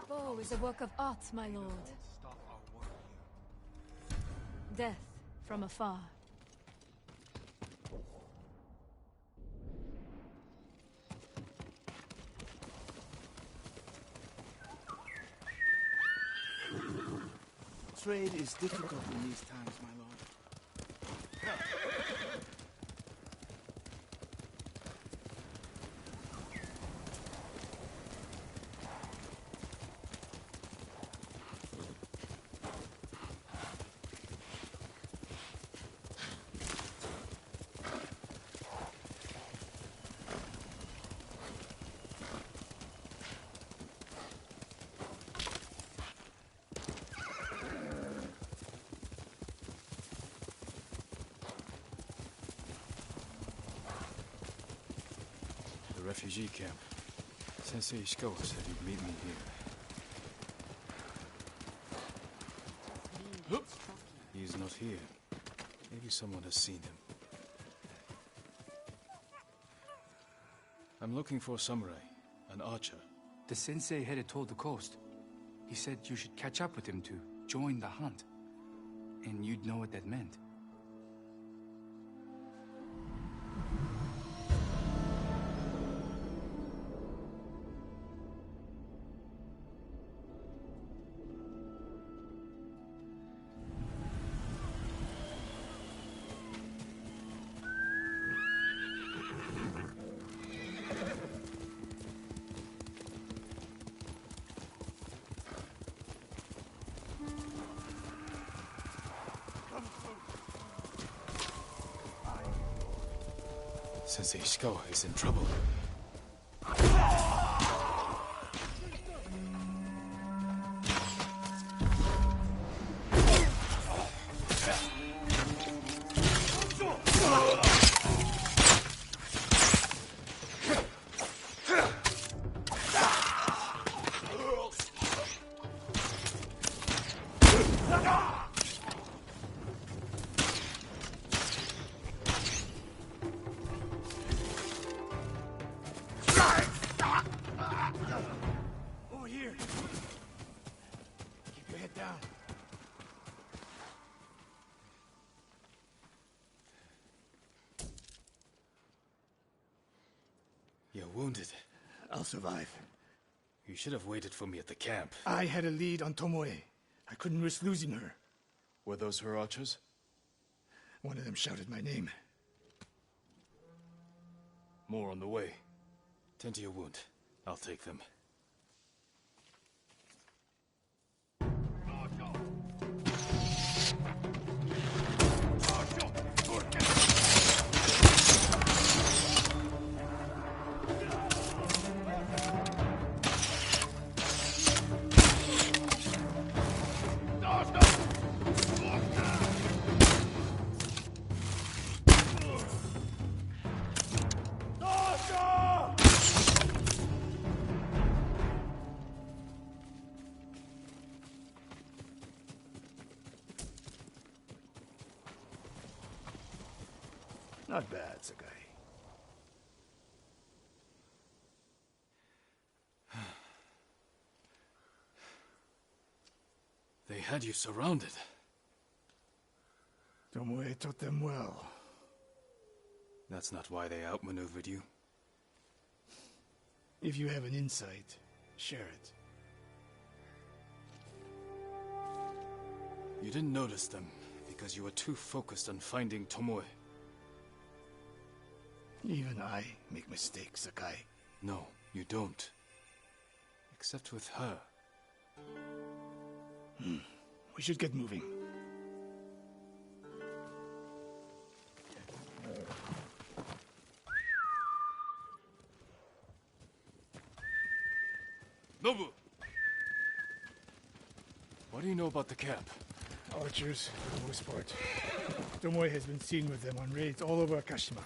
Bow is a work of art, my lord. Death from afar. Trade is difficult in these times, my lord. Refugee camp. Sensei Ishikawa said he'd meet me here. He's not here. Maybe someone has seen him. I'm looking for a samurai, an archer. The sensei headed toward the coast. He said you should catch up with him to join the hunt. And you'd know what that meant. Sensei Ishikawa is in trouble. You're wounded. I'll survive. You should have waited for me at the camp. I had a lead on Tomoe. I couldn't risk losing her. Were those her archers? One of them shouted my name. More on the way. Tend to your wound. I'll take them. Not bad, Sakai. They had you surrounded. Tomoe taught them well. That's not why they outmaneuvered you. If you have an insight, share it. You didn't notice them because you were too focused on finding Tomoe. Even I make mistakes, Sakai. No, you don't. Except with her. We should get moving. Nobu! What do you know about the camp? Archers, for the most part. Tomoe has been seen with them on raids all over Akashima.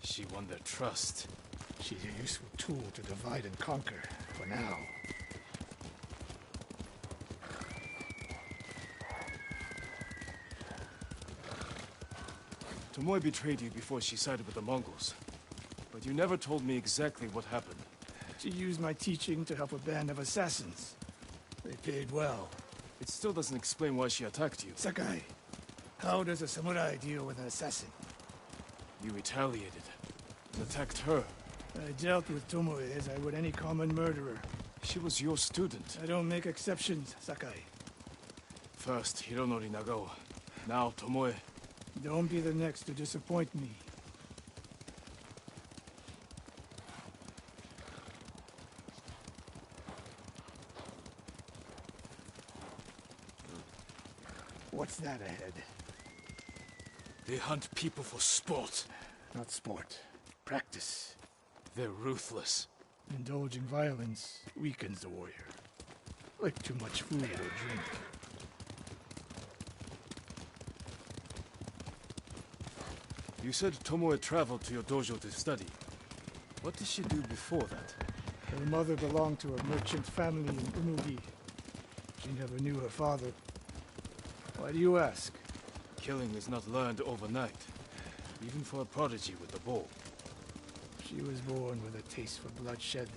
She won their trust. She's a useful tool to divide and conquer, for now. Tomoe betrayed you before she sided with the Mongols. But you never told me exactly what happened. She used my teaching to help a band of assassins. They paid well. It still doesn't explain why she attacked you. Sakai, how does a samurai deal with an assassin? You retaliated and attacked her. I dealt with Tomoe as I would any common murderer. She was your student. I don't make exceptions, Sakai. First Hironori Nagao, now Tomoe. Don't be the next to disappoint me. What's that ahead? They hunt people for sport. Not sport. Practice. They're ruthless. Indulging violence weakens the warrior. Like too much food or drink. You said Tomoe traveled to your dojo to study. What did she do before that? Her mother belonged to a merchant family in Umugi. She never knew her father. Why do you ask? Killing is not learned overnight, even for a prodigy with a bow. She was born with a taste for bloodshed.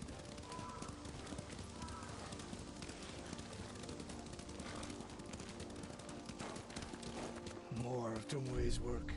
More of Tomoe's work.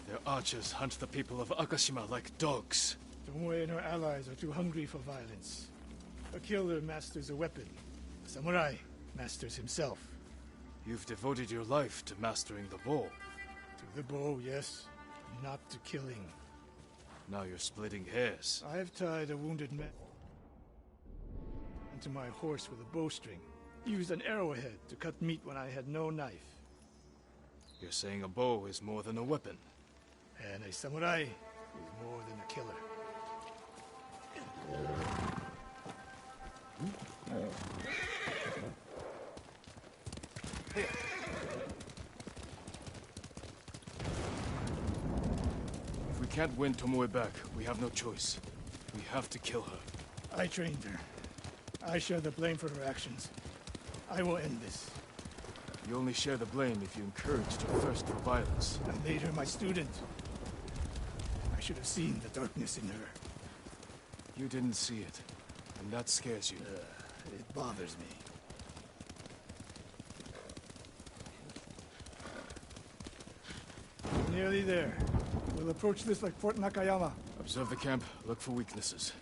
Their archers hunt the people of Akashima like dogs. Tomoe and her allies are too hungry for violence. A killer masters a weapon. A samurai masters himself. You've devoted your life to mastering the bow. To the bow, yes. Not to killing. Now you're splitting hairs. I've tied a wounded man onto my horse with a bowstring. Used an arrowhead to cut meat when I had no knife. You're saying a bow is more than a weapon. And a samurai is more than a killer. If we can't win Tomoe back, we have no choice. We have to kill her. I trained her. I share the blame for her actions. I will end this. You only share the blame if you encouraged her thirst for violence. I made her my student. I should have seen the darkness in her. You didn't see it, and that scares you. It bothers me. Nearly there. We'll approach this like Fort Nakayama. Observe the camp, look for weaknesses.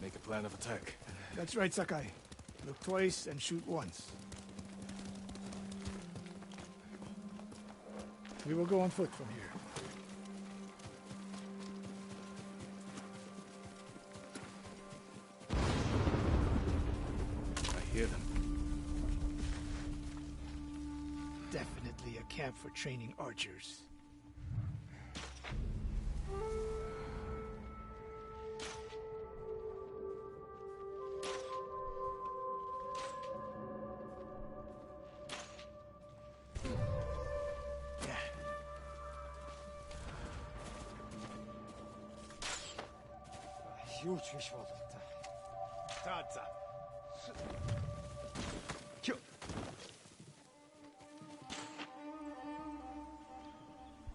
Make a plan of attack. That's right, Sakai. Look twice and shoot once. We will go on foot from here. I hear them. Definitely a camp for training archers.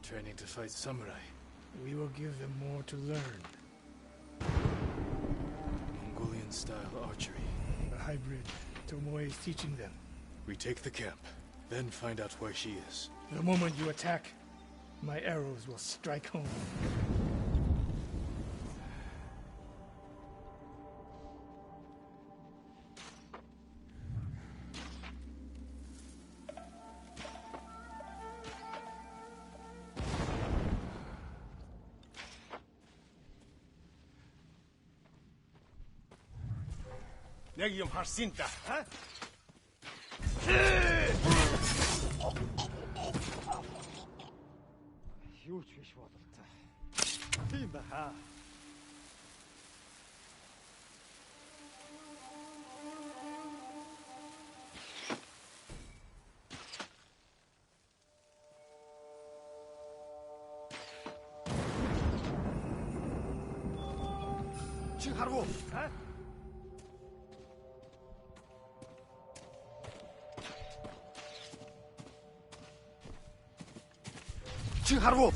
Training to fight samurai. We will give them more to learn. Mongolian-style archery. A hybrid. Tomoe is teaching them. We take the camp, then find out where she is. The moment you attack, my arrows will strike home. 내기 할 신다. Huge water. In the half. 지금 가라고. 지금 가라고.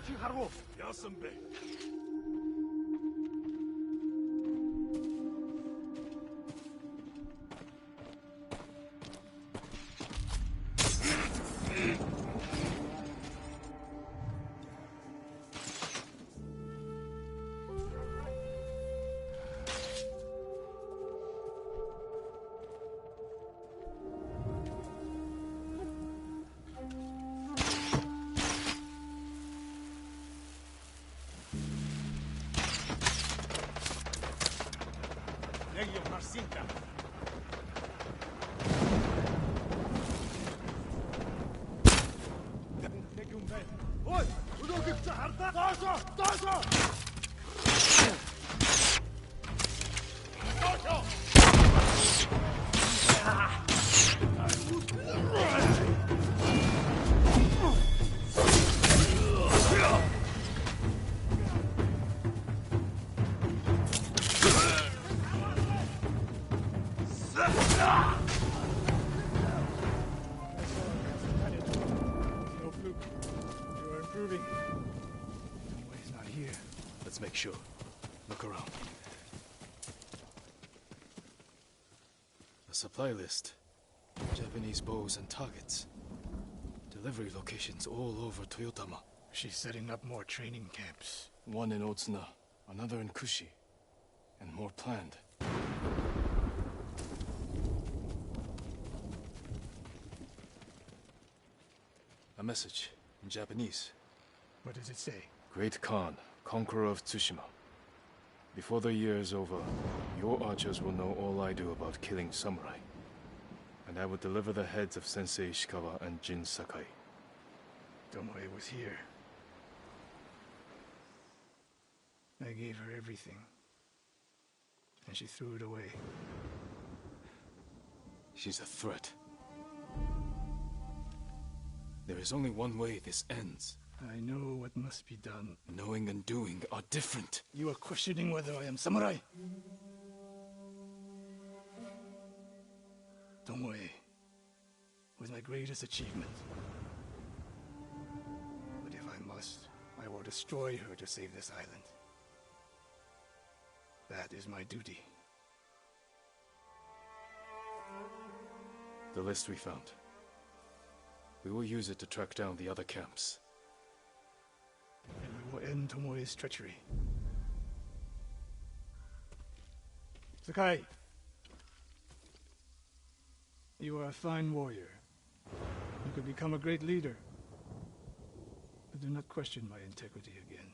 지금 가라고. 야 선배. 내기 좀 할 수 있다. 내기 좀 해. 어이, 우리 그자 harta. Doso, doso. Doso. No fluke. You are improving. Tomoe is not here. Let's make sure. Look around. A supply list. Japanese bows and targets. Delivery locations all over Toyotama. She's setting up more training camps. One in Otsuna, another in Kushi, and more planned. A message in Japanese. What does it say? Great Khan, conqueror of Tsushima. Before the year is over, your archers will know all I do about killing samurai. And I will deliver the heads of Sensei Ishikawa and Jin Sakai. Tomoe was here. I gave her everything. And she threw it away. She's a threat. There is only one way this ends. I know what must be done. Knowing and doing are different. You are questioning whether I am samurai? Tomoe was my greatest achievement. But if I must, I will destroy her to save this island. That is my duty. The list we found. We will use it to track down the other camps. And we will end Tomoe's treachery. Sakai! You are a fine warrior. You could become a great leader. But do not question my integrity again.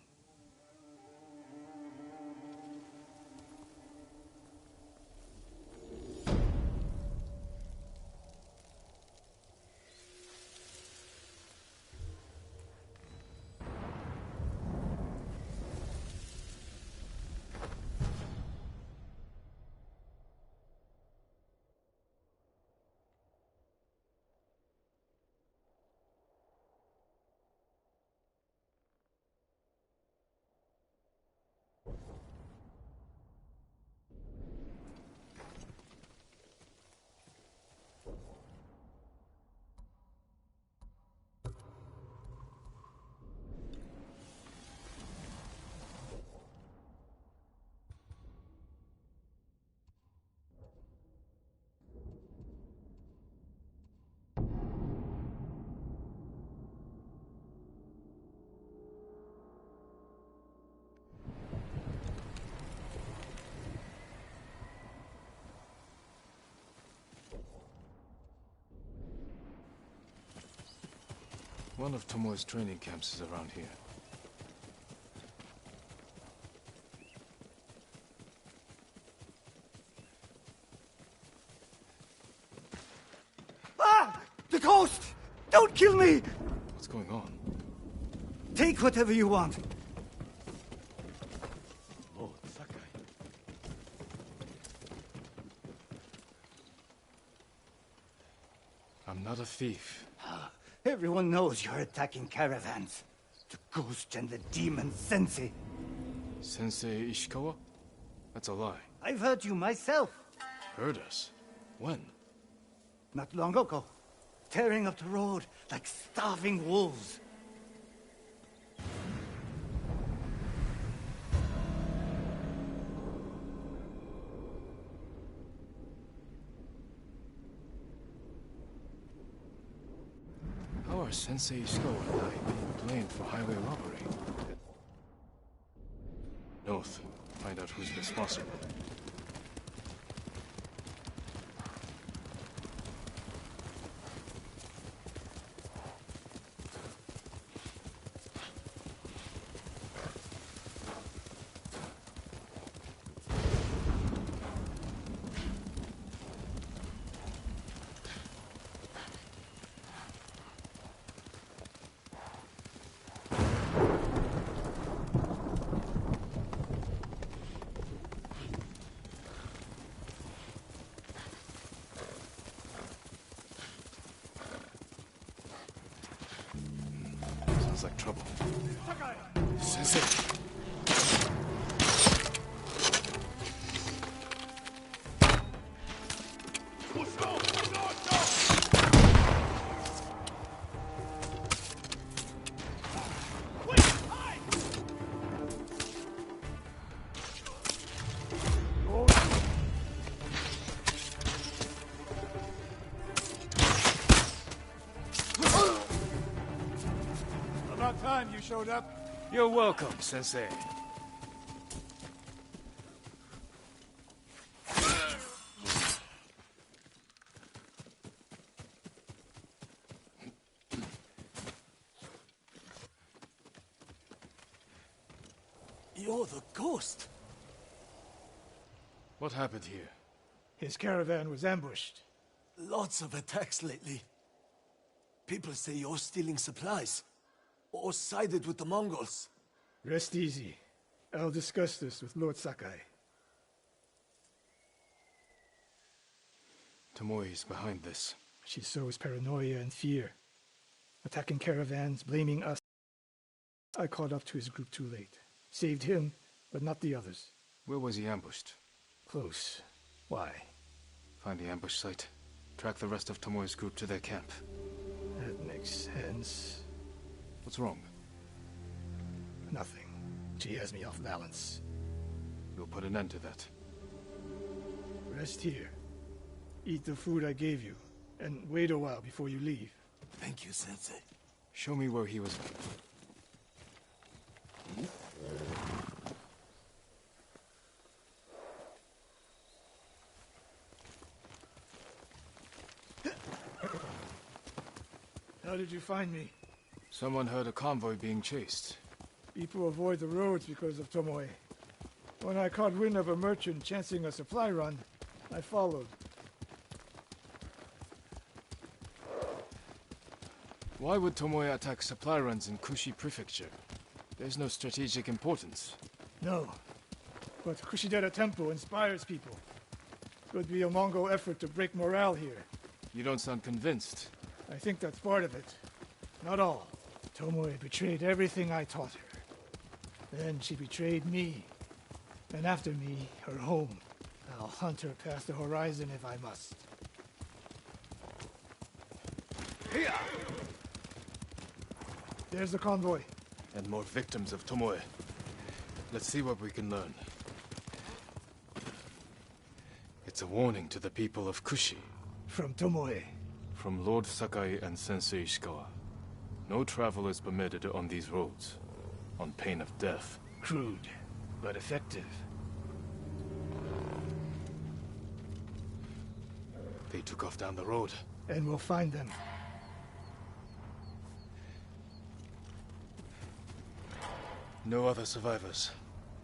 One of Tomoe's training camps is around here. Ah! The coast! Don't kill me! What's going on? Take whatever you want. Lord Sakai. not a thief. Everyone knows you're attacking caravans. The ghost and the demon Sensei. Sensei Ishikawa? That's a lie. I've heard you myself. Heard us? When? Not long ago. Tearing up the road like starving wolves. How are Sensei Ishikawa and I being blamed for highway robbery? North. Find out who's responsible. Sounds like trouble. Sensei! About time you showed up. You're welcome, Sensei. You're the ghost. What happened here? His caravan was ambushed. Lots of attacks lately. People say you're stealing supplies. Or sided with the Mongols. Rest easy. I'll discuss this with Lord Sakai. Tomoe is behind this. She sows paranoia and fear. Attacking caravans, blaming us. I caught up to his group too late. Saved him, but not the others. Where was he ambushed? Close. Why? Find the ambush site. Track the rest of Tomoe's group to their camp. That makes sense. What's wrong? Nothing. She has me off balance. We'll put an end to that. Rest here. Eat the food I gave you, and wait a while before you leave. Thank you, Sensei. Show me where he was. How did you find me? Someone heard a convoy being chased. People avoid the roads because of Tomoe. When I caught wind of a merchant chancing a supply run, I followed. Why would Tomoe attack supply runs in Kushi Prefecture? There's no strategic importance. No. But Kushidera Temple inspires people. Could be a Mongol effort to break morale here. You don't sound convinced. I think that's part of it. Not all. Tomoe betrayed everything I taught her. Then she betrayed me. And after me, her home. I'll hunt her past the horizon if I must. Here! There's the convoy. And more victims of Tomoe. Let's see what we can learn. It's a warning to the people of Kushi. From Tomoe. From Lord Sakai and Sensei Ishikawa. No travel is permitted on these roads, on pain of death. Crude, but effective. They took off down the road. And we'll find them. No other survivors.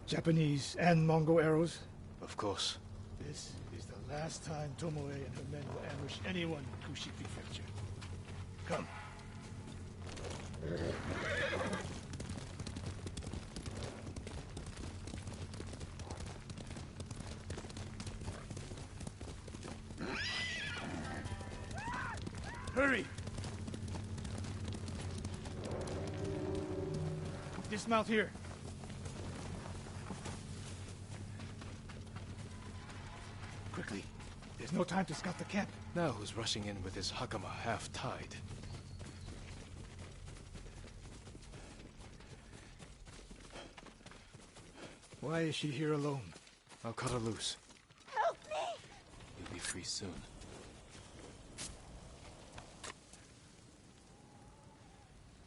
Japanese and Mongol arrows. Of course. This is the last time Tomoe and her men will ambush anyone in Kushi Prefecture. Come. Hurry! Dismount here. Quickly. There's no time to scout the camp. Now who's rushing in with his hakama half-tied? Why is she here alone? I'll cut her loose. Help me! You'll be free soon.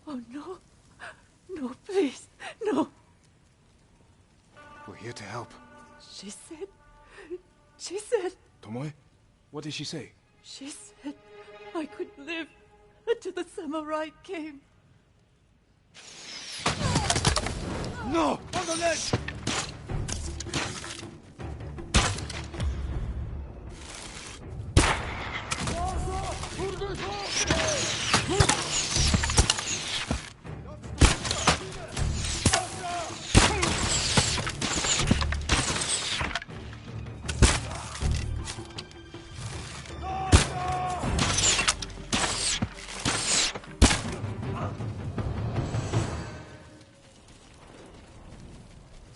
Oh, no. No, please. No. We're here to help. She said... Tomoe? What did she say? She said I could live until the samurai came. No! On the ledge!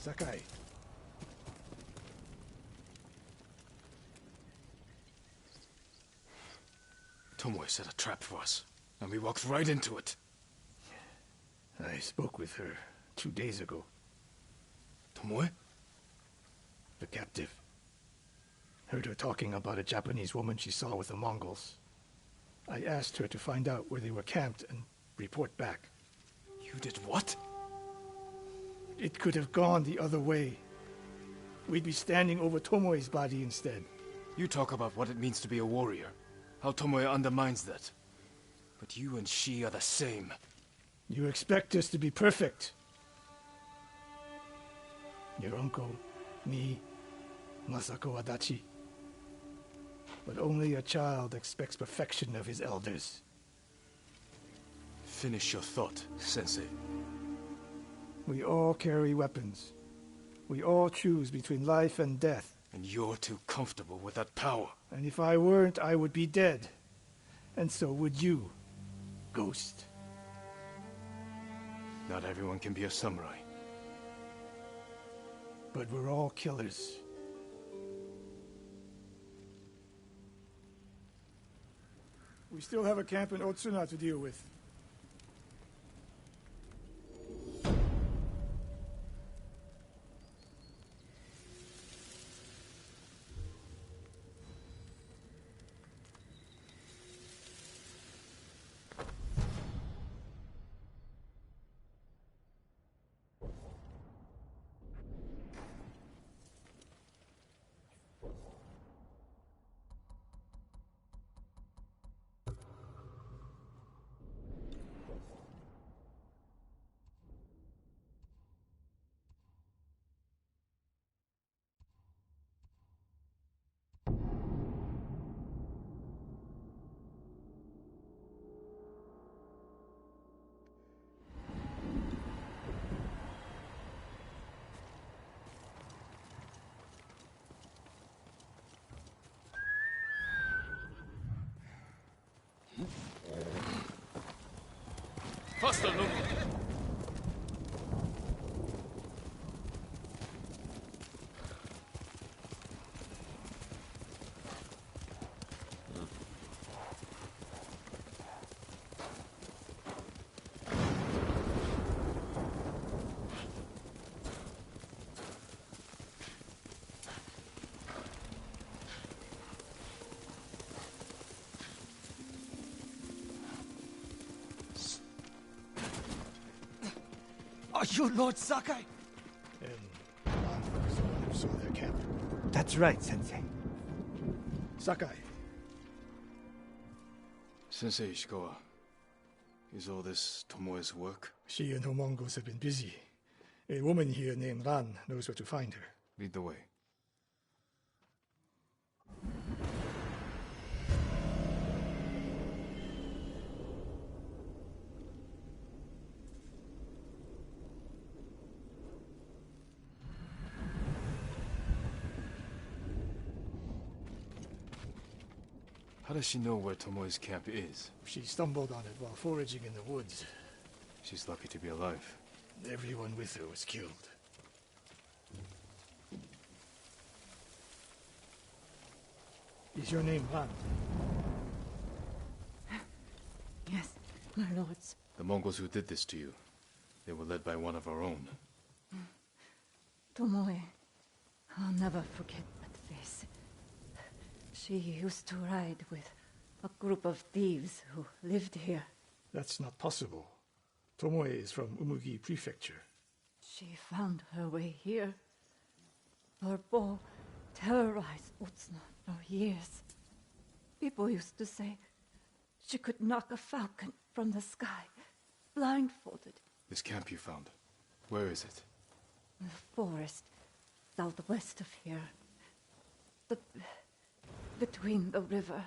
Sakai. Tomoe set a trap for us, and we walked right into it. I spoke with her 2 days ago. Tomoe? The captive. Heard her talking about a Japanese woman she saw with the Mongols. I asked her to find out where they were camped and report back. You did what? It could have gone the other way. We'd be standing over Tomoe's body instead. You talk about what it means to be a warrior, how Tomoe undermines that. But you and she are the same. You expect us to be perfect. Your uncle, me, Masako Adachi. But only a child expects perfection of his elders. Finish your thought, Sensei. We all carry weapons. We all choose between life and death. And you're too comfortable with that power. And if I weren't, I would be dead. And so would you, Ghost. Not everyone can be a samurai. But we're all killers. We still have a camp in Otsuna to deal with. Faster, look! Are you Lord Sakai? And Ran was the one who saw their camp. That's right, Sensei. Sakai. Sensei Ishikawa, is all this Tomoe's work? She and her Mongols have been busy. A woman here named Ran knows where to find her. Lead the way. How does she know where Tomoe's camp is? She stumbled on it while foraging in the woods. She's lucky to be alive. Everyone with her was killed. Is your name Ran? Yes, my lords. The Mongols who did this to you, they were led by one of our own. Tomoe. I'll never forget that face. She used to ride with a group of thieves who lived here. That's not possible. Tomoe is from Umugi Prefecture. She found her way here. Her bow terrorized Utsuna for years. People used to say she could knock a falcon from the sky, blindfolded. This camp you found, where is it? The forest southwest of here. Between the river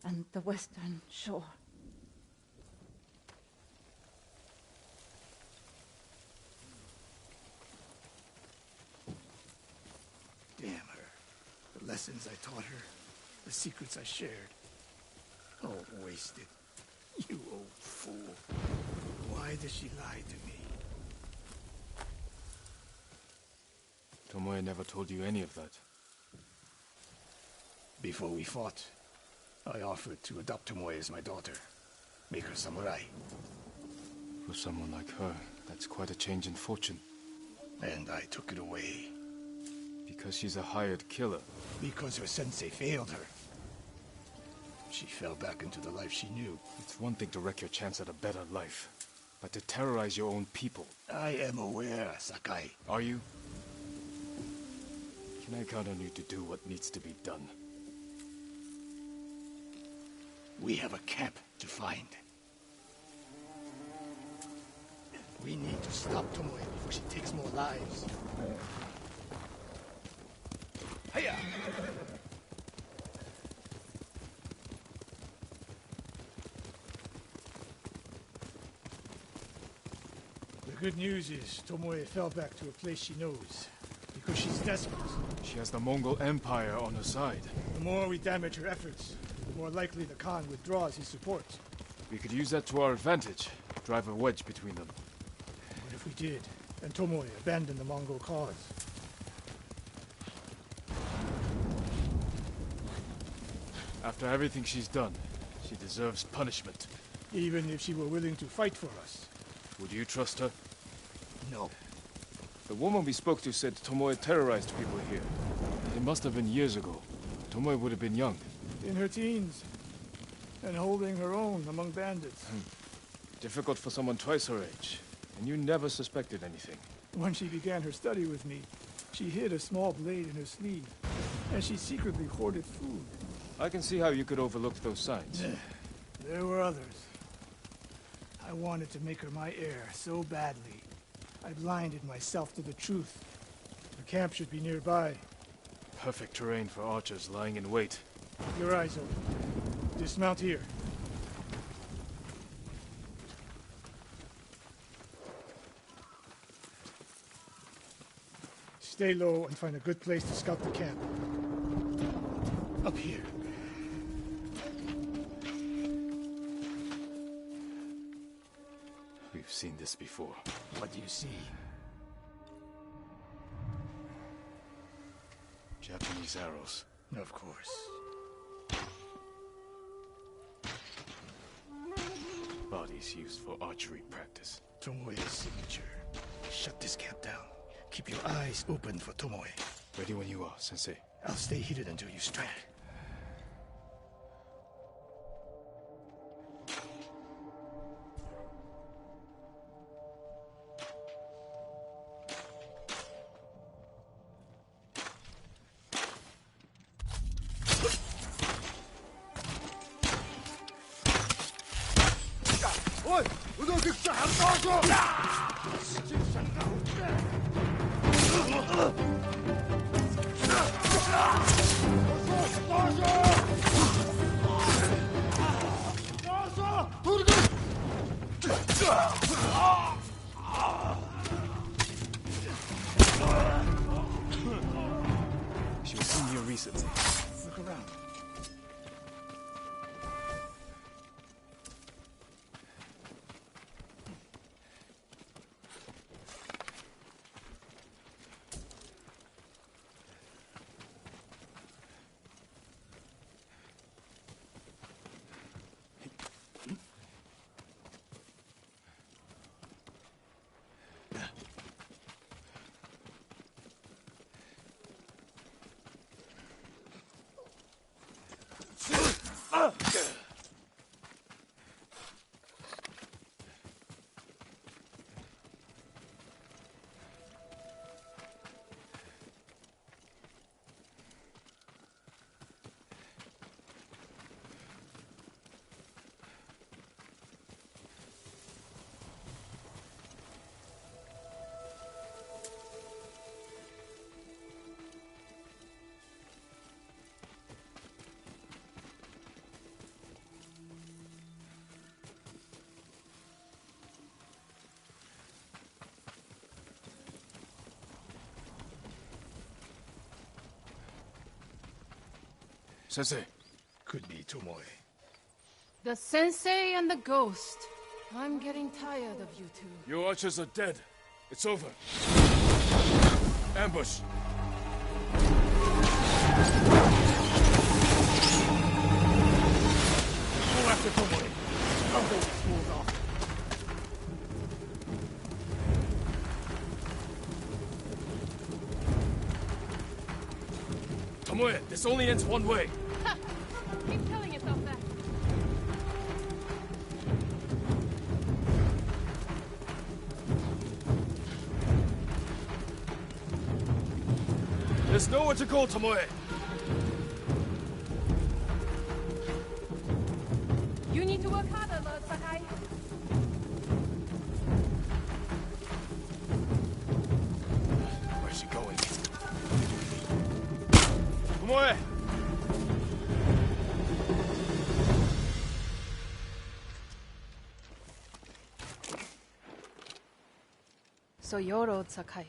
and the western shore. Damn her. The lessons I taught her, the secrets I shared. All wasted. You old fool. Why does she lie to me? Tomoe never told you any of that. Before we fought, I offered to adopt Tomoe as my daughter. Make her samurai. For someone like her, that's quite a change in fortune. And I took it away. Because she's a hired killer. Because her sensei failed her. She fell back into the life she knew. It's one thing to wreck your chance at a better life, but to terrorize your own people. I am aware, Sakai. Are you? Can I count on you to do what needs to be done? We have a camp to find. We need to stop Tomoe before she takes more lives. Hiya! The good news is Tomoe fell back to a place she knows. Because she's desperate. She has the Mongol Empire on her side. The more we damage her efforts, the more likely the Khan withdraws his support. We could use that to our advantage. Drive a wedge between them. What if we did, and Tomoe abandoned the Mongol cause? After everything she's done, she deserves punishment. Even if she were willing to fight for us. Would you trust her? No. The woman we spoke to said Tomoe terrorized people here. It must have been years ago. Tomoe would have been young. In her teens. And holding her own among bandits. Difficult for someone twice her age. And you never suspected anything. When she began her study with me, she hid a small blade in her sleeve. And she secretly hoarded food. I can see how you could overlook those signs. There were others. I wanted to make her my heir so badly. I blinded myself to the truth. The camp should be nearby. Perfect terrain for archers lying in wait. Your eyes open. Dismount here. Stay low and find a good place to scout the camp. Up here. We've seen this before. What do you see? Japanese arrows. Of course. Bodies used for archery practice. Tomoe's signature. Shut this camp down. Keep your eyes open for Tomoe. Ready when you are, Sensei. I'll stay hidden until you strike. She was seen here recently. Look around. Sensei. Could be Tomoe. The sensei and the ghost. I'm getting tired of you two. Your archers are dead. It's over. Ambush. Go after Tomoe. I'll hold these fools off. Tomoe, this only ends one way. Ha! Keep telling yourself that. There's nowhere to go, Tomoe. You need to work harder, Lord Sakai. Where's she going? Tomoe! So you're Lord Sakai,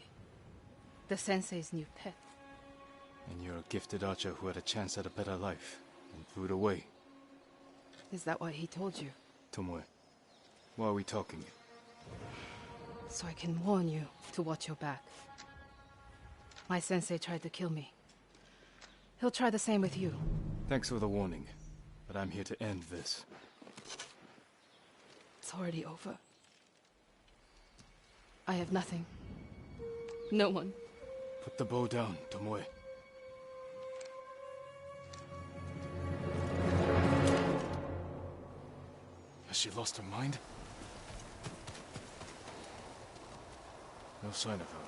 the sensei's new pet. And you're a gifted archer who had a chance at a better life, and threw it away. Is that what he told you? Tomoe, why are we talking? So I can warn you to watch your back. My sensei tried to kill me. He'll try the same with you. Thanks for the warning, but I'm here to end this. It's already over. I have nothing. No one. Put the bow down, Tomoe. Has she lost her mind? No sign of her.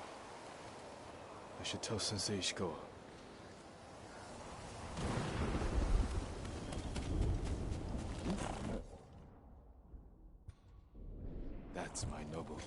I should tell Sensei Ishikawa. That's my noble.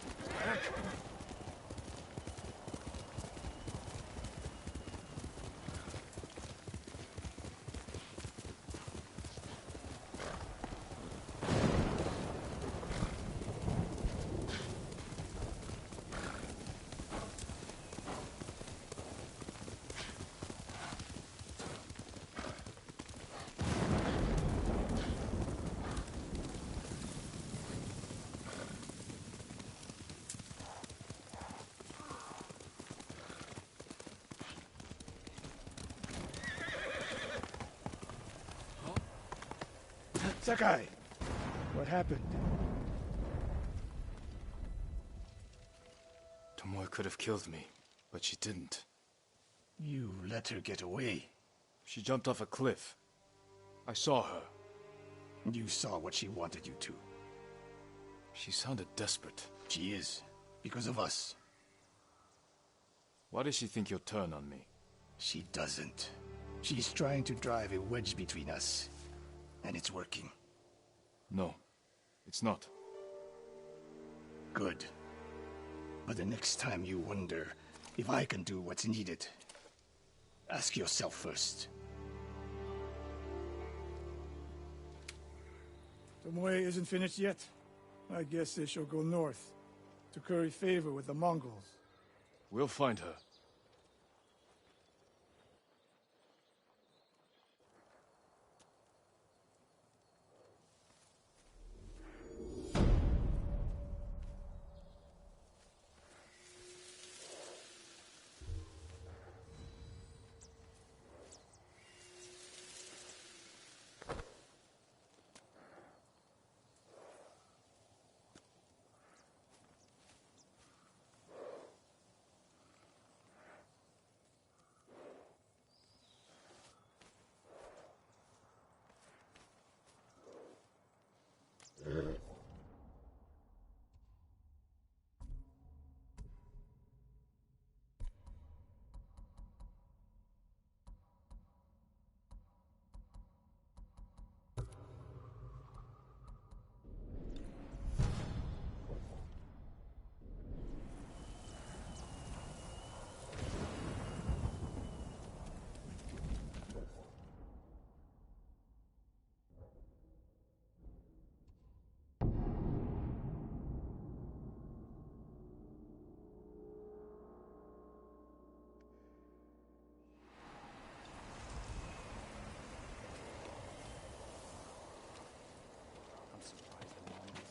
Sakai! What happened? Tomoe could have killed me, but she didn't. You let her get away. She jumped off a cliff. I saw her. You saw what she wanted you to. She sounded desperate. She is. Because of us. Why does she think you'll turn on me? She doesn't. She's trying to drive a wedge between us. And it's working. No, it's not. Good. But the next time you wonder if I can do what's needed, ask yourself first. Tomoe isn't finished yet. I guess they shall go north, to curry favor with the Mongols. We'll find her.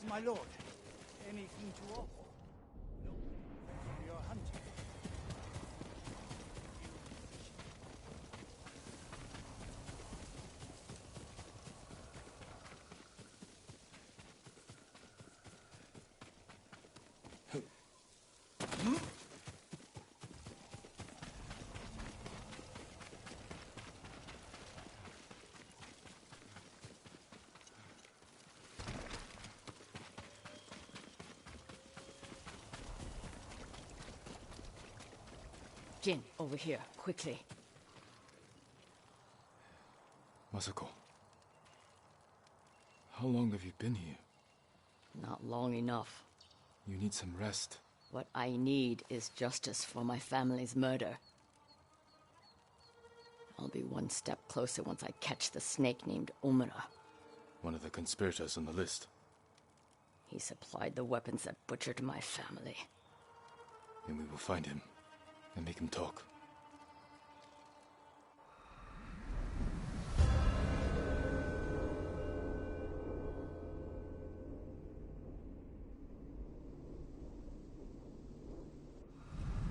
my lord. Anything to offer? No, from your hunting. Jin, over here, quickly. Masako. How long have you been here? Not long enough. You need some rest. What I need is justice for my family's murder. I'll be one step closer once I catch the snake named Omura. One of the conspirators on the list. He supplied the weapons that butchered my family. And we will find him and make him talk.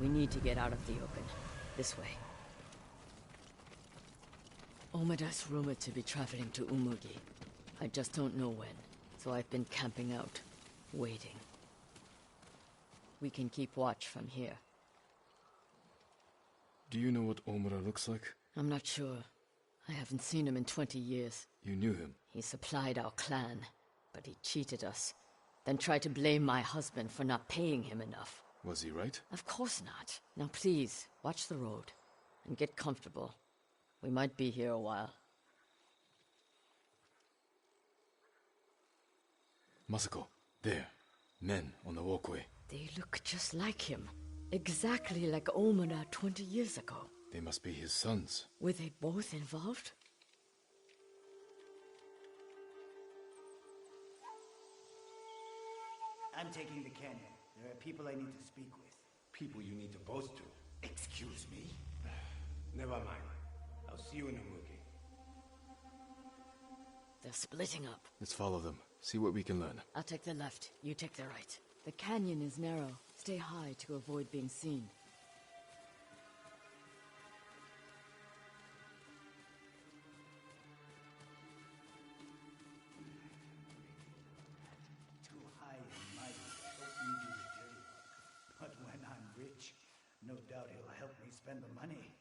We need to get out of the open. This way. Omada's rumored to be traveling to Umugi. I just don't know when, so I've been camping out, waiting. We can keep watch from here. Do you know what Omura looks like? I'm not sure. I haven't seen him in 20 years. You knew him. He supplied our clan, but he cheated us. Then tried to blame my husband for not paying him enough. Was he right? Of course not. Now please, watch the road. And get comfortable. We might be here a while. Masako, there. Men on the walkway. They look just like him. Exactly like Omura 20 years ago. They must be his sons. Were they both involved? I'm taking the canyon. There are people I need to speak with. People you need to boast to. Excuse me? Never mind. I'll see you in Umugi. They're splitting up. Let's follow them. See what we can learn. I'll take the left, you take the right. The canyon is narrow. Stay high to avoid being seen. Too high and mighty to help me do the dirty work. But when I'm rich, no doubt he'll help me spend the money.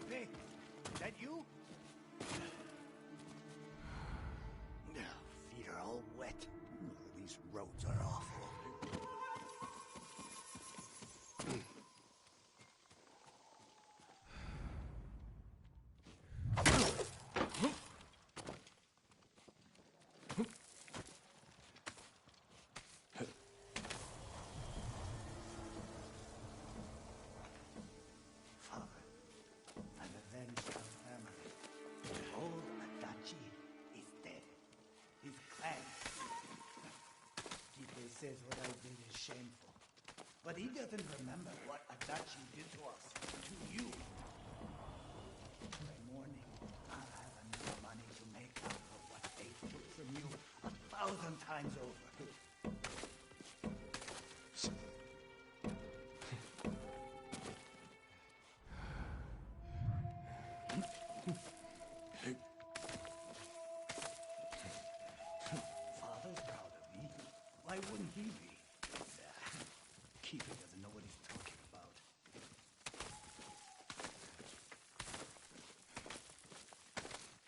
Kipe, is that you? Feet are all wet. These roads are awful. Father, I've avenged our family. Old Adachi is dead. His clan. Kipe says what I did is shameful. But he doesn't remember what Adachi did to us, to you. By morning, I'll have enough money to make up for what they took from you 1,000 times over. Father's proud of me. Why wouldn't he be? Keeper doesn't know what he's talking about.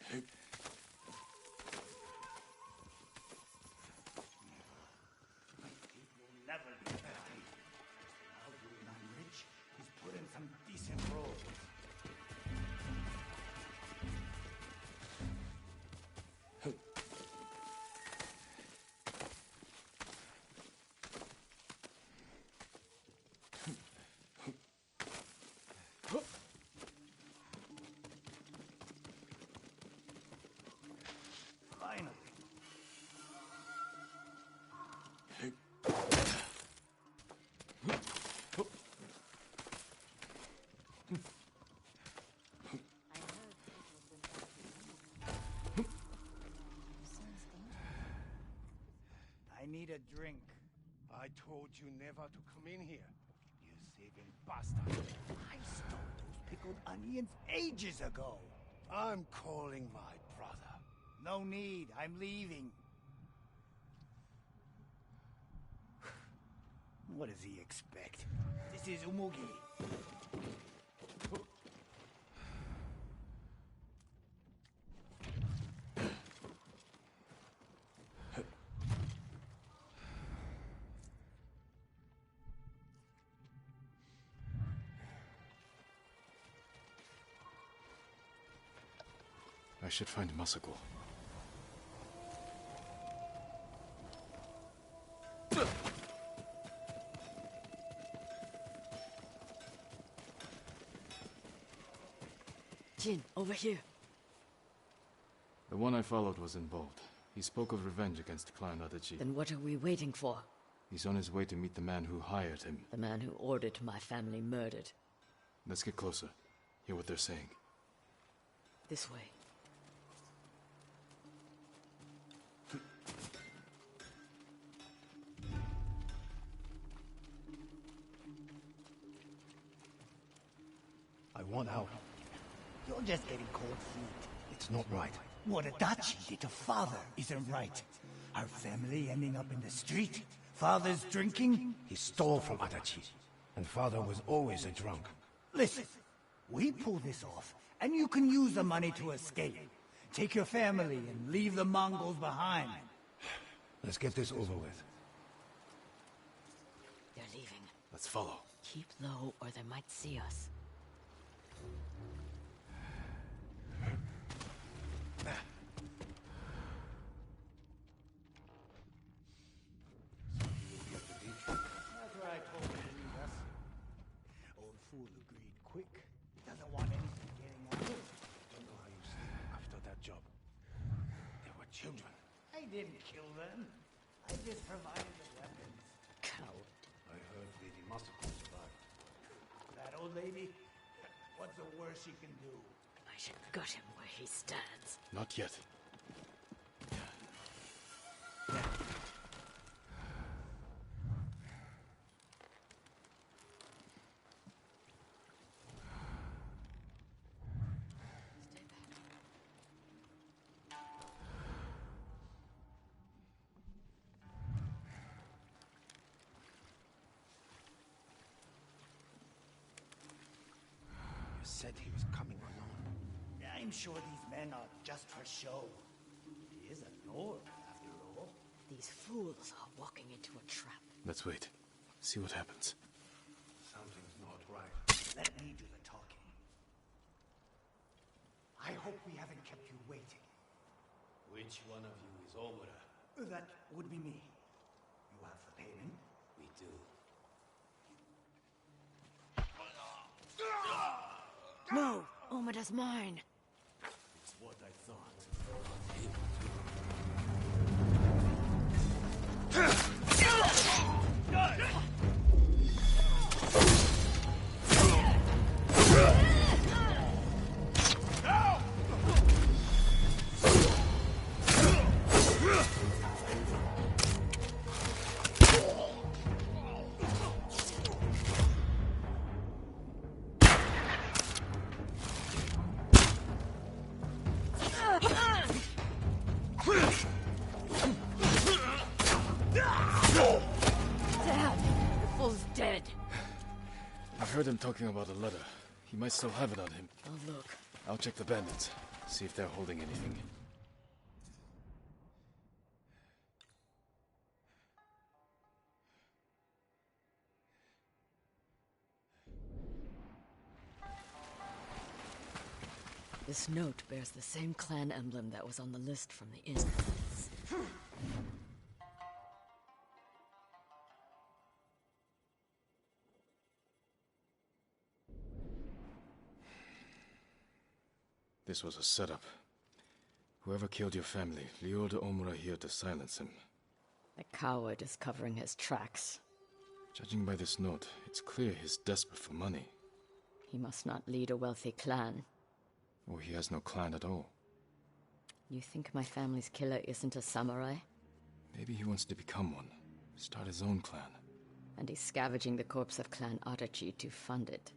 It will never be happy. Now when I'm rich, he's put in some decent roads. need a drink. I told you never to come in here. You thieving bastard. I stole those pickled onions ages ago. I'm calling my brother. No need, I'm leaving. What does he expect? This is Umugi. I should find Masako. Jin, over here. The one I followed was involved. He spoke of revenge against Clan Adachi. Then what are we waiting for? He's on his way to meet the man who hired him. The man who ordered my family murdered. Let's get closer. Hear what they're saying. This way. I want out. You're just getting cold feet. It's not right. What Adachi did to father isn't right. Our family ending up in the street? Father's drinking? He stole from Adachi, and father was always a drunk. Listen, we pull this off, and you can use the money to escape. Take your family and leave the Mongols behind. Let's get this over with. They're leaving. Let's follow. Keep low or they might see us. That's where I told him to leave us. Old fool agreed quick. Doesn't want anything getting out. Don't know how you sleep after that job. They were children. I didn't kill them. I just provided the weapons. Coward. I heard Lady Masako survived. That old lady? What's the worst she can do? I should gut him where he stands. Not yet. Stay back. You said he was coming alone. I'm sure these men are just for show. He is a lord, after all. These fools are walking into a trap. Let's wait. See what happens. Something's not right. Let me do the talking. I hope we haven't kept you waiting. Which one of you is Omura? That would be me. You have the payment? We do. No! Omada's mine! It's what I thought. Damn! The fool's dead! I heard him talking about a letter. He might still have it on him. I'll look. I'll check the bandits. See if they're holding anything. This note bears the same clan emblem that was on the list from the inn. This was a setup. Whoever killed your family lured Omura here to silence him. The coward is covering his tracks. Judging by this note, it's clear he's desperate for money. He must not lead a wealthy clan. Or he has no clan at all. You think my family's killer isn't a samurai? Maybe he wants to become one. Start his own clan. And he's scavenging the corpse of Clan Arachi to fund it.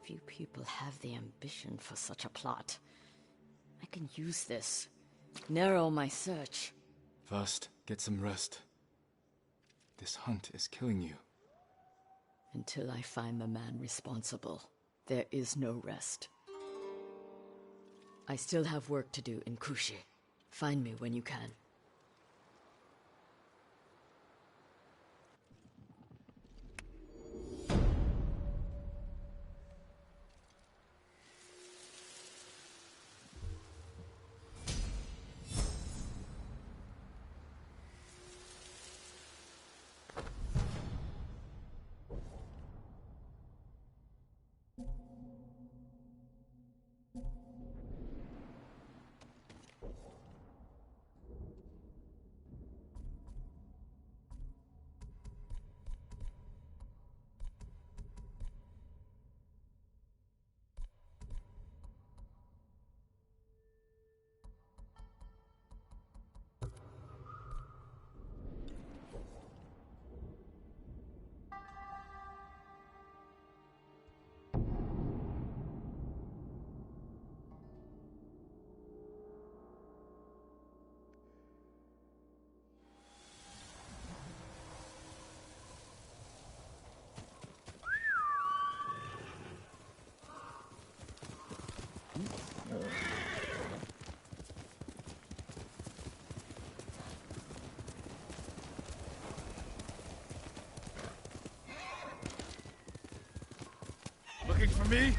Few people have the ambition for such a plot. I can use this. Narrow my search. First, get some rest. This hunt is killing you. Until I find the man responsible, there is no rest. I still have work to do in Kushi. Find me when you can. Looking for me?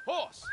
Horse!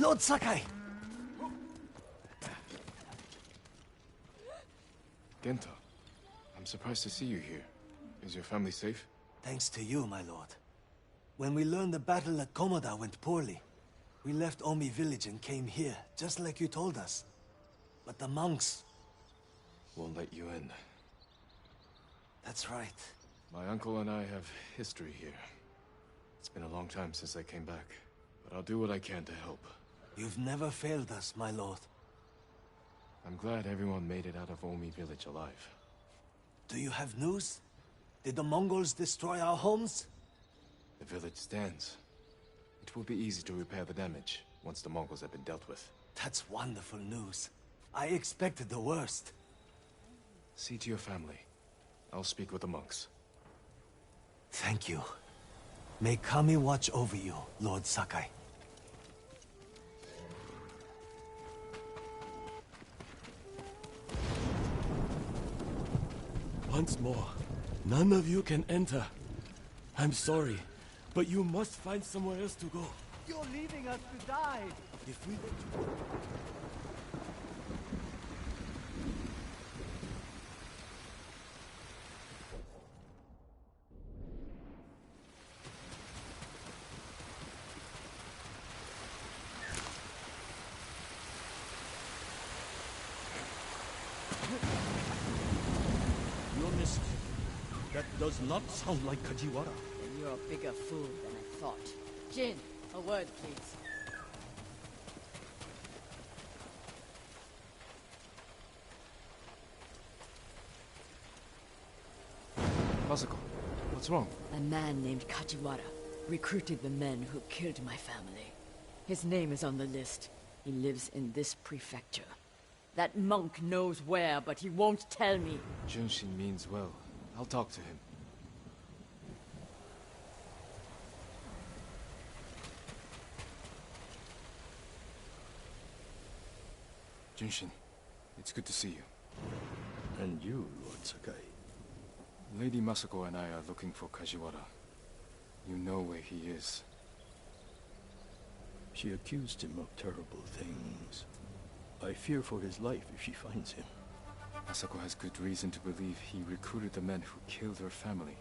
Lord Sakai! Genta, I'm surprised to see you here. Is your family safe? Thanks to you, my lord. When we learned the battle at Komoda went poorly, we left Omi village and came here, just like you told us. But the monks... won't let you in. That's right. My uncle and I have history here. It's been a long time since I came back, but I'll do what I can to help. You've never failed us, my lord. I'm glad everyone made it out of Omi village alive. Do you have news? Did the Mongols destroy our homes? The village stands. It will be easy to repair the damage once the Mongols have been dealt with. That's wonderful news. I expected the worst. See to your family. I'll speak with the monks. Thank you. May Kami watch over you, Lord Sakai. Once more, none of you can enter. I'm sorry, but you must find somewhere else to go. You're leaving us to die! If we let you... You're mistaken. That does not sound like Kajiwara. Then you're a bigger fool than I thought. Jin, a word, please. Masako, what's wrong? A man named Kajiwara recruited the men who killed my family. His name is on the list. He lives in this prefecture. That monk knows where, but he won't tell me. Junshin means well. I'll talk to him. Junshin, it's good to see you. And you, Lord Sakai. Lady Masako and I are looking for Kajiwara. You know where he is. She accused him of terrible things. I fear for his life if she finds him. Masako has good reason to believe he recruited the men who killed her family.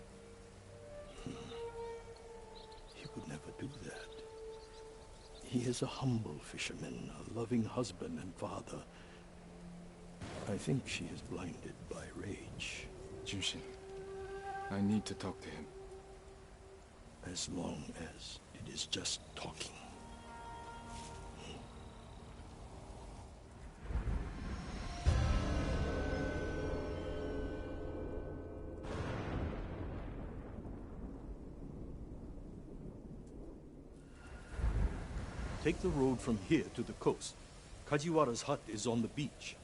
He would never do that. He is a humble fisherman, a loving husband and father. I think she is blinded by rage. Junshin, I need to talk to him. As long as it is just talking. Take the road from here to the coast. Kajiwara's hut is on the beach.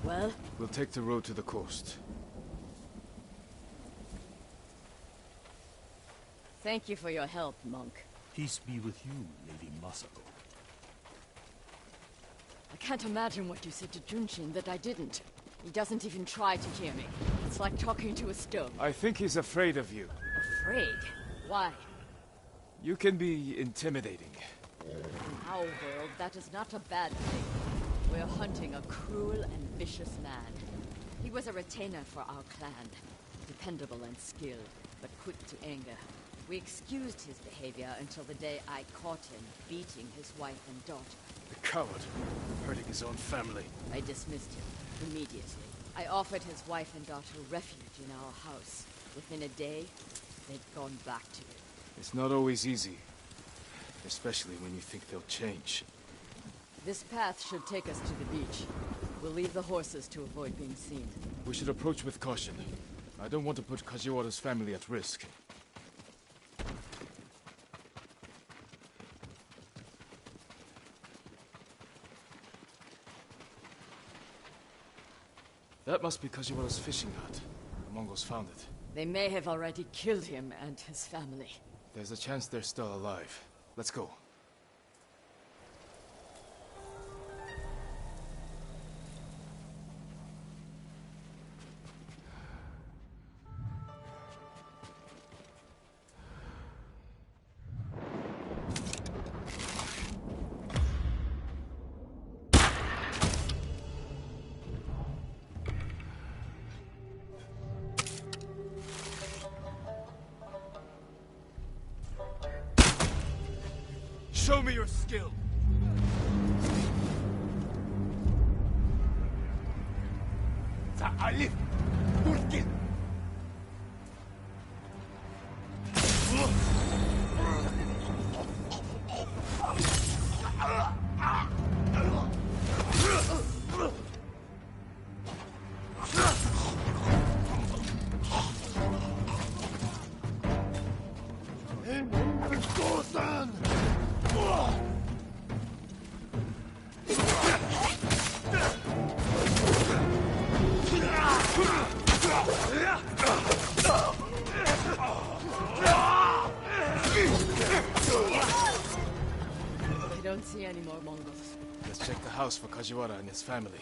Well? We'll take the road to the coast. Thank you for your help, monk. Peace be with you, Lady Masako. I can't imagine what you said to Junshin that I didn't. He doesn't even try to hear me. It's like talking to a stone. I think he's afraid of you. Afraid? Why? You can be intimidating. In our world, that is not a bad thing. We're hunting a cruel and vicious man. He was a retainer for our clan. Dependable and skilled, but quick to anger. We excused his behavior until the day I caught him beating his wife and daughter. The coward, hurting his own family. I dismissed him immediately. I offered his wife and daughter refuge in our house. Within a day, they'd gone back to it. It's not always easy. Especially when you think they'll change. This path should take us to the beach. We'll leave the horses to avoid being seen. We should approach with caution. I don't want to put Kajiwara's family at risk. That must be Kajiwara's fishing hut. The Mongols found it. They may have already killed him and his family. There's a chance they're still alive. Let's go. Show me your skill! Alif! Burkin! I don't see any more Mongols. Let's Let's check the house for Kajiwara and his family.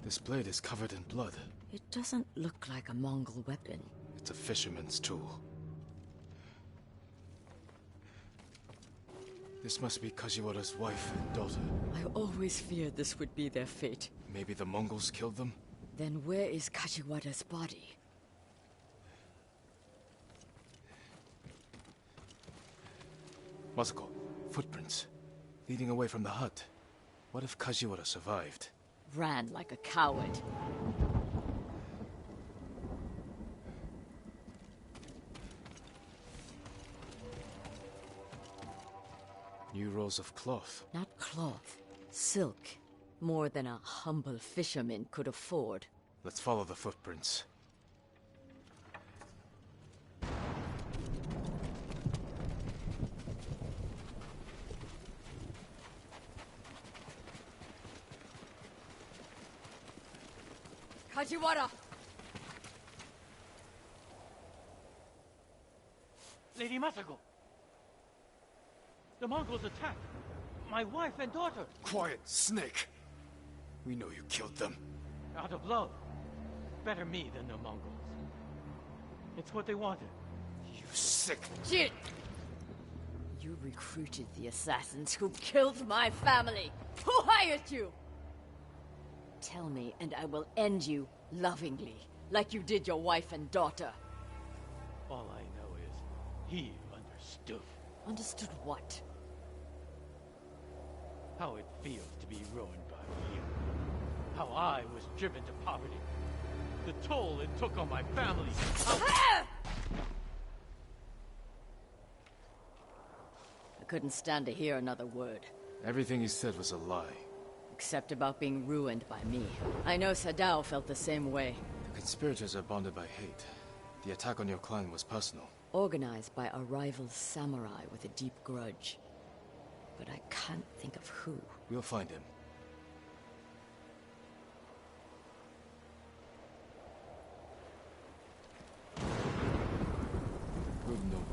This blade is covered in blood. It doesn't look like a Mongol weapon. It's a fisherman's tool. This must be Kajiwara's wife and daughter. I always feared this would be their fate. Maybe the Mongols killed them? Then where is Kajiwara's body? Masako, footprints. Leading away from the hut. What if Kajiwara survived? Ran like a coward. New rolls of cloth. Not cloth. Silk. More than a humble fisherman could afford. Let's follow the footprints. Kajiwara! Lady Masako! The Mongols attacked my wife and daughter. Quiet, snake! We know you killed them. Out of love. Better me than the Mongols. It's what they wanted. You sick... Shit! You recruited the assassins who killed my family! Who hired you? Tell me, and I will end you lovingly, like you did your wife and daughter. All I know is, he understood. Understood what? How it feels to be ruined by you. How I was driven to poverty. The toll it took on my family. I couldn't stand to hear another word. Everything he said was a lie. Except about being ruined by me. I know Sadao felt the same way. The conspirators are bonded by hate. The attack on your clan was personal. Organized by a rival samurai with a deep grudge. But I can't think of who. We'll find him. Good noble.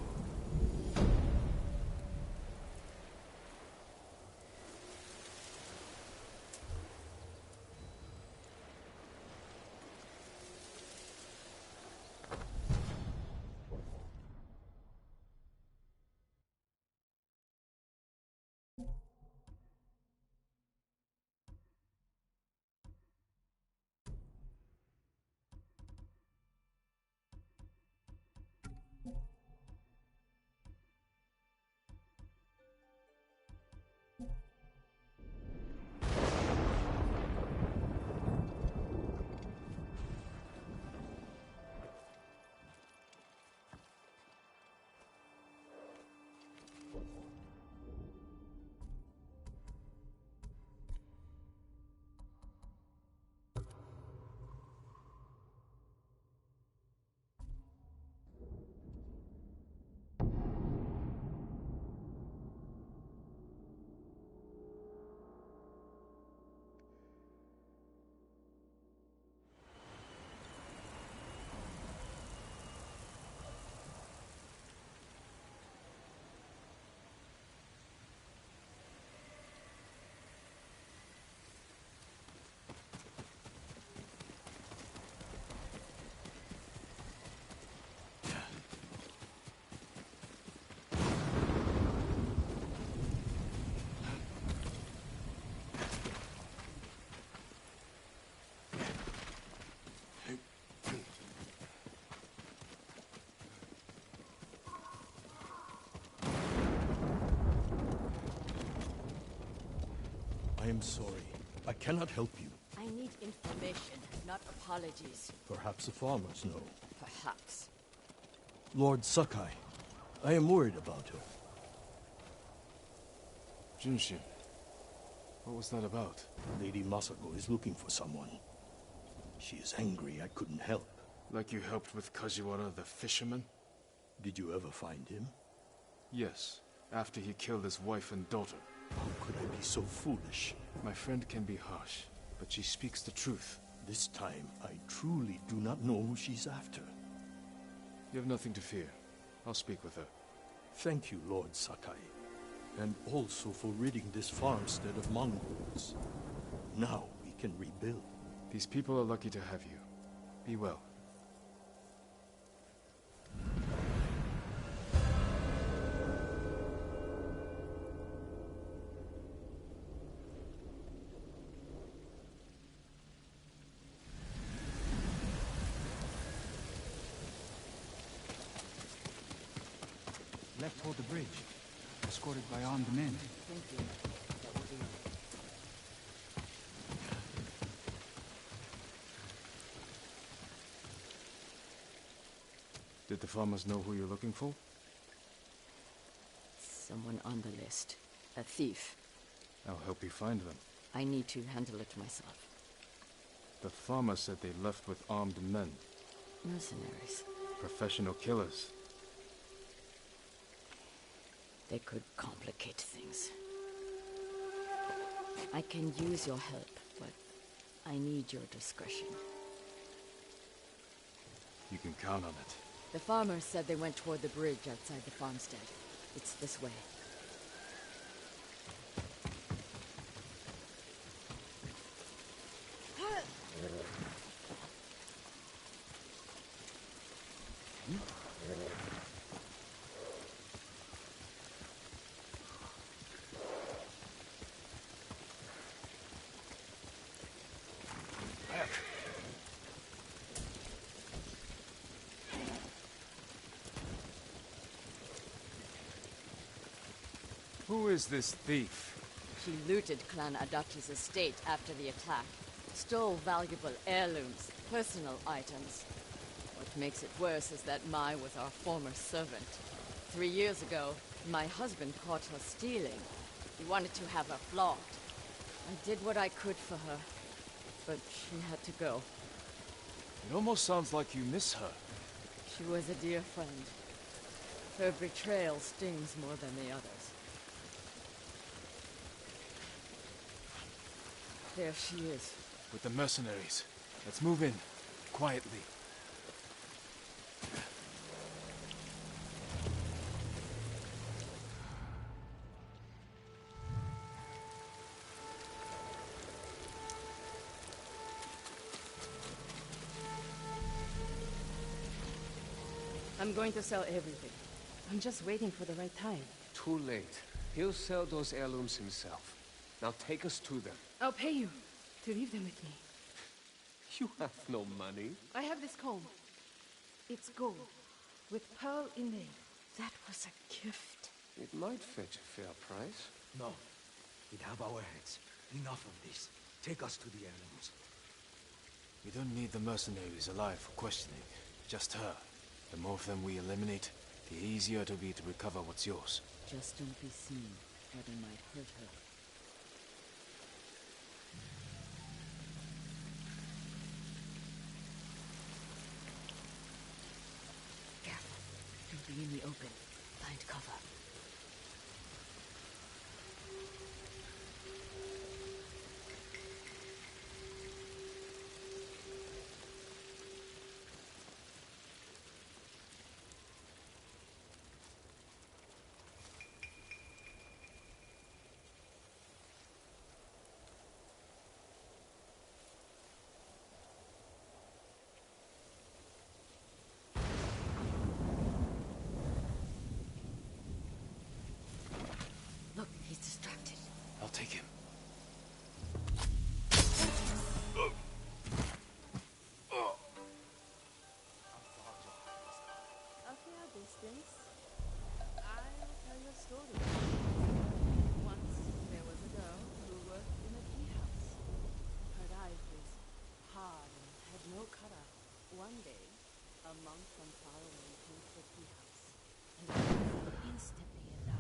I am sorry. I cannot help you. I need information, not apologies. Perhaps the farmers know. Perhaps. Lord Sakai. I am worried about her. Junshin. What was that about? Lady Masako is looking for someone. She is angry I couldn't help. Like you helped with Kajiwara the fisherman? Did you ever find him? Yes, after he killed his wife and daughter. How could I be so foolish? My friend can be harsh, but she speaks the truth. This time, I truly do not know who she's after. You have nothing to fear. I'll speak with her. Thank you, Lord Sakai. And also for ridding this farmstead of mongrels. Now we can rebuild. These people are lucky to have you. Be well. Left toward the bridge, escorted by armed men. Thank you. That will be all. Did the farmers know who you're looking for? Someone on the list. A thief. I'll help you find them. I need to handle it myself. The farmer said they left with armed men. Mercenaries. Professional killers. They could complicate things. I can use your help, but I need your discretion. You can count on it. The farmer said they went toward the bridge outside the farmstead. It's this way. Who is this thief? He looted Clan Adachi's estate after the attack. Stole valuable heirlooms, personal items. What makes it worse is that Mai was our former servant. 3 years ago, my husband caught her stealing. He wanted to have her flogged. I did what I could for her, but she had to go. It almost sounds like you miss her. She was a dear friend. Her betrayal stings more than the others. There she is. With the mercenaries. Let's move in. Quietly. I'm going to sell everything. I'm just waiting for the right time. Too late. He'll sell those heirlooms himself. Now take us to them. I'll pay you to leave them with me. You have no money. I have this comb. It's gold, with pearl inlay. That was a gift. It might fetch a fair price. No. We'd have our heads. Enough of this. Take us to the heirlooms. We don't need the mercenaries alive for questioning. Just her. The more of them we eliminate, the easier it'll be to recover what's yours. Just don't be seen, or they might hurt her. Careful. Don't be in the open. Find cover. Look, he's distracted. I'll take him. I'll see our distance. I'll tell you a story. Once there was a girl who worked in a tea house. Her life was hard and had no color. One day, a monk from far away came to the tea house, and I was instantly in love.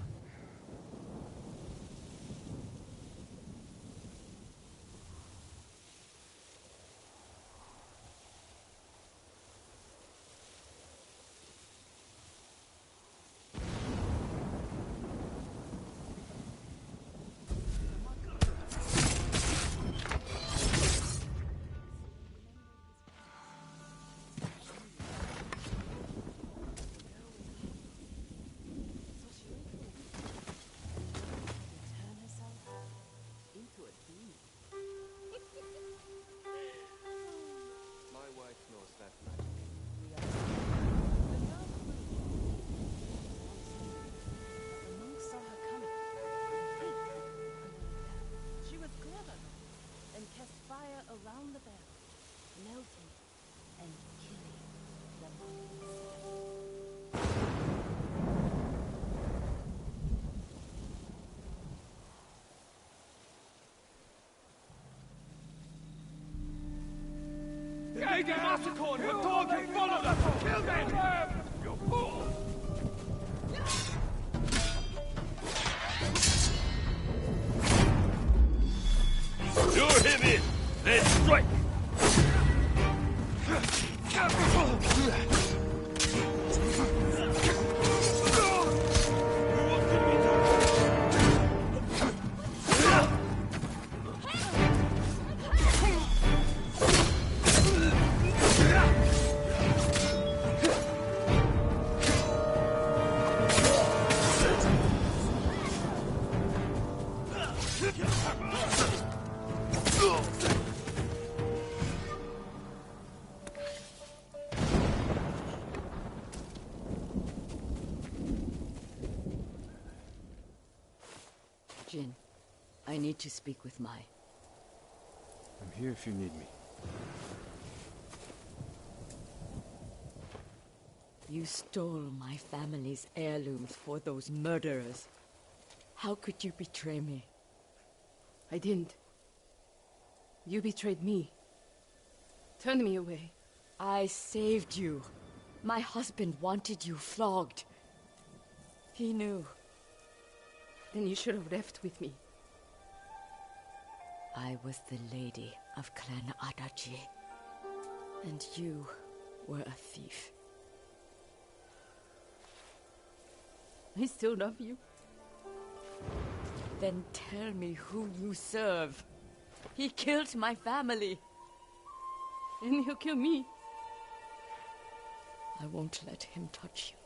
Lady Masako and her dog have followed us! Kill them! You fool! Lure him in! Then strike! Jin, I need to speak with Mai. I'm here if you need me. You stole my family's heirlooms for those murderers. How could you betray me? I didn't. You betrayed me. Turned me away. I saved you. My husband wanted you flogged. He knew. Then you should have left with me. I was the lady of Clan Adachi. And you were a thief. I still love you. Then tell me who you serve. He killed my family. And he'll kill me. I won't let him touch you.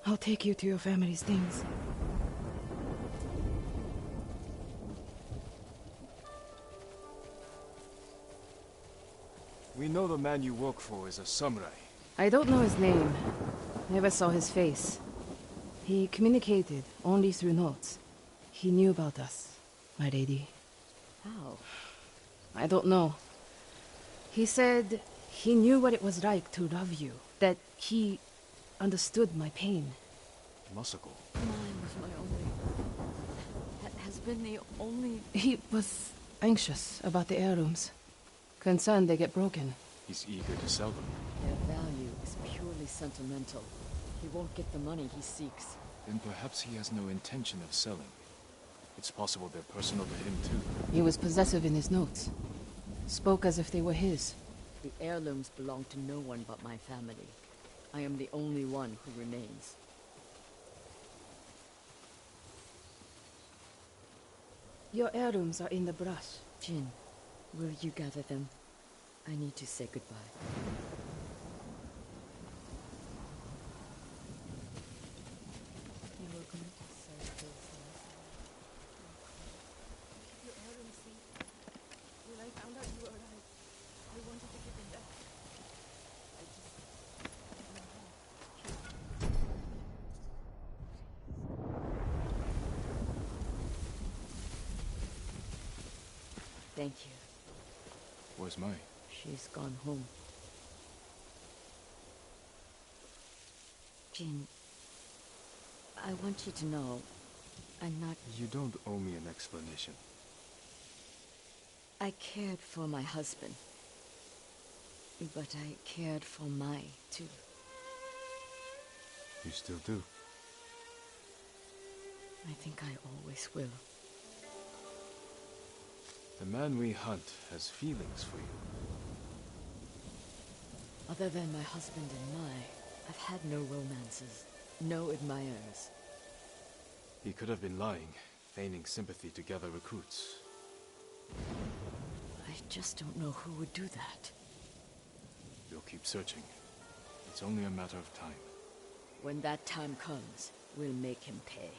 I'll take you to your family's things. We know the man you work for is a samurai. I don't know his name. Never saw his face. He communicated only through notes. He knew about us, my lady. How? I don't know. He said he knew what it was like to love you. That he understood my pain. Masako. Mine was my only... has been the only... He was anxious about the heirlooms. Concerned they get broken. He's eager to sell them. Their value is purely sentimental. He won't get the money he seeks. Then perhaps he has no intention of selling. It's possible they're personal to him too. He was possessive in his notes. Spoke as if they were his. The heirlooms belong to no one but my family. I am the only one who remains. Your heirlooms are in the brush. Jin, will you gather them? I need to say goodbye. You're welcome. Your heirlooms safe. When I found out you were alive, I wanted to give them back. I Thank you. Where's Mai? She's gone home. Jin, I want you to know, I'm not... You don't owe me an explanation. I cared for my husband. But I cared for Mai, too. You still do? I think I always will. The man we hunt has feelings for you. Other than my husband and Mai, I've had no romances, no admirers. He could have been lying, feigning sympathy to gather recruits. I just don't know who would do that. We'll keep searching. It's only a matter of time. When that time comes, we'll make him pay.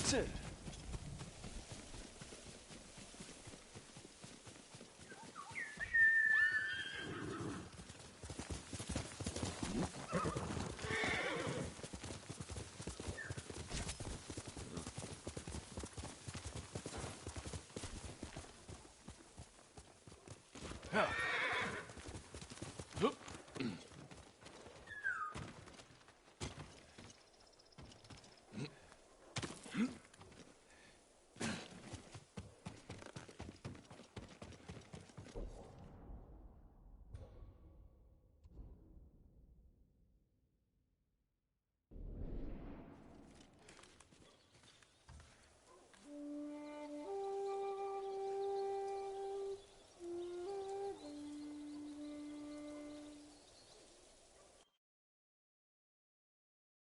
That's it.